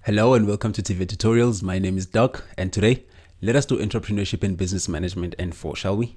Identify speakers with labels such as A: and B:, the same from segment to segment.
A: Hello and welcome to TVET Tutorials. My name is Doc, and today let us do Entrepreneurship and Business Management N4, shall we?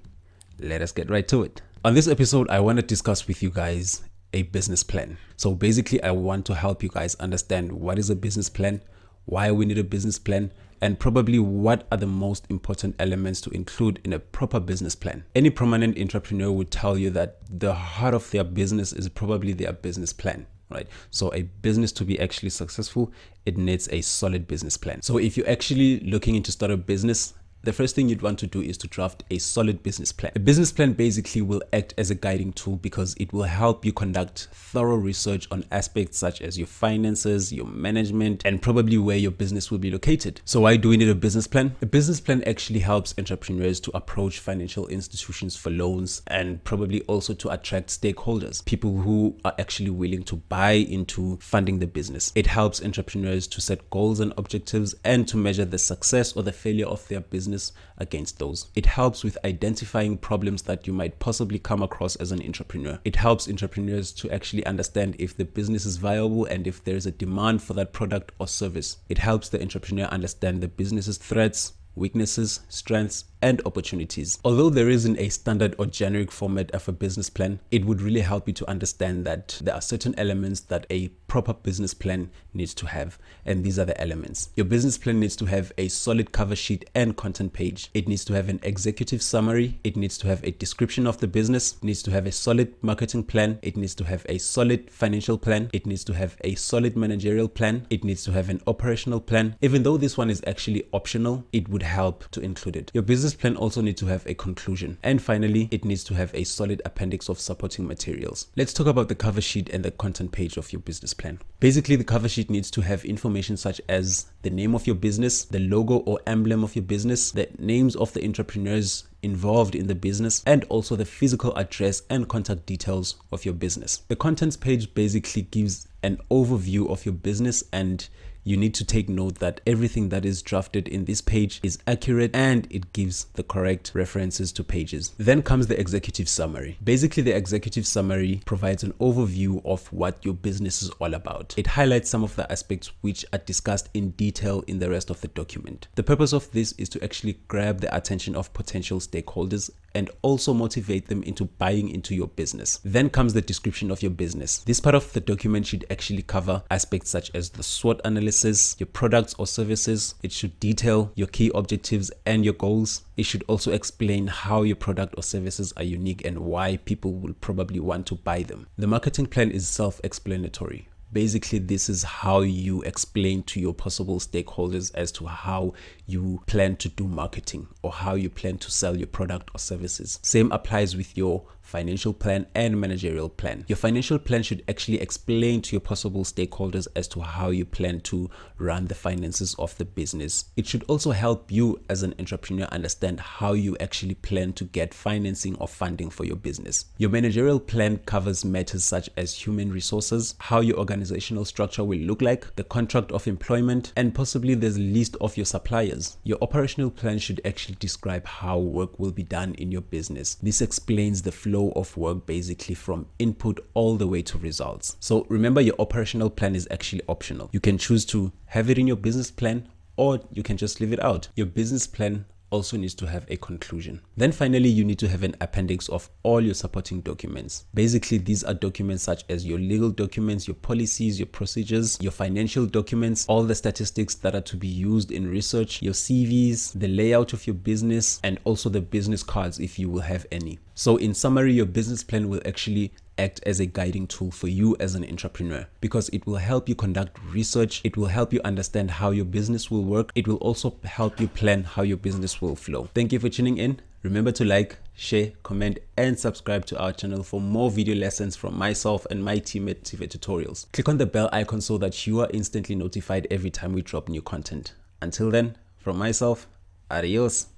A: Let us get right to it. On this episode, I want to discuss with you guys a business plan. So basically, I want to help you guys understand what is a business plan, why we need a business plan, and probably what are the most important elements to include in a proper business plan. Any prominent entrepreneur would tell you that the heart of their business is probably their business plan. Right. So a business to be actually successful, it needs a solid business plan. So if you're actually looking into start a business, the first thing you'd want to do is to draft a solid business plan. A business plan basically will act as a guiding tool because it will help you conduct thorough research on aspects such as your finances, your management, and probably where your business will be located. So why do we need a business plan? A business plan actually helps entrepreneurs to approach financial institutions for loans and probably also to attract stakeholders, people who are actually willing to buy into funding the business. It helps entrepreneurs to set goals and objectives and to measure the success or the failure of their business against those. It helps with identifying problems that you might possibly come across as an entrepreneur. It helps entrepreneurs to actually understand if the business is viable and if there is a demand for that product or service. It helps the entrepreneur understand the business's threats, weaknesses, strengths, and opportunities. Although there isn't a standard or generic format of a business plan, it would really help you to understand that there are certain elements that a proper business plan needs to have, and these are the elements. Your business plan needs to have a solid cover sheet and content page. It needs to have an executive summary. It needs to have a description of the business. It needs to have a solid marketing plan. It needs to have a solid financial plan. It needs to have a solid managerial plan. It needs to have an operational plan. Even though this one is actually optional, it would help to include it. Your business plan also needs to have a conclusion. And finally, it needs to have a solid appendix of supporting materials. Let's talk about the cover sheet and the content page of your business plan. Basically, the cover sheet needs to have information such as the name of your business, the logo or emblem of your business, the names of the entrepreneurs involved in the business, and also the physical address and contact details of your business. The contents page basically gives an overview of your business, and you need to take note that everything that is drafted in this page is accurate and it gives the correct references to pages. Then comes the executive summary. Basically, the executive summary provides an overview of what your business is all about. It highlights some of the aspects which are discussed in detail in the rest of the document. The purpose of this is to actually grab the attention of potential stakeholders and also motivate them into buying into your business. Then comes the description of your business. This part of the document should actually cover aspects such as the SWOT analysis, your products or services. It should detail your key objectives and your goals. It should also explain how your product or services are unique and why people will probably want to buy them. The marketing plan is self-explanatory. Basically, this is how you explain to your possible stakeholders as to how you plan to do marketing or how you plan to sell your product or services. Same applies with your financial plan and managerial plan. Your financial plan should actually explain to your possible stakeholders as to how you plan to run the finances of the business. It should also help you as an entrepreneur understand how you actually plan to get financing or funding for your business. Your managerial plan covers matters such as human resources, how your organizational structure will look like, the contract of employment, and possibly the list of your suppliers. Your operational plan should actually describe how work will be done in your business. This explains the flow of work basically from input all the way to results. So remember, your operational plan is actually optional. You can choose to have it in your business plan or you can just leave it out. Your business plan also needs to have a conclusion. Then finally, you need to have an appendix of all your supporting documents. Basically, these are documents such as your legal documents, your policies, your procedures, your financial documents, all the statistics that are to be used in research, your CVs, the layout of your business, and also the business cards if you will have any. So in summary, your business plan will actually act as a guiding tool for you as an entrepreneur because it will help you conduct research. It will help you understand how your business will work. It will also help you plan how your business will flow. Thank you for tuning in. Remember to like, share, comment, and subscribe to our channel for more video lessons from myself and my team at TVET Tutorials. Click on the bell icon so that you are instantly notified every time we drop new content. Until then, from myself, adios.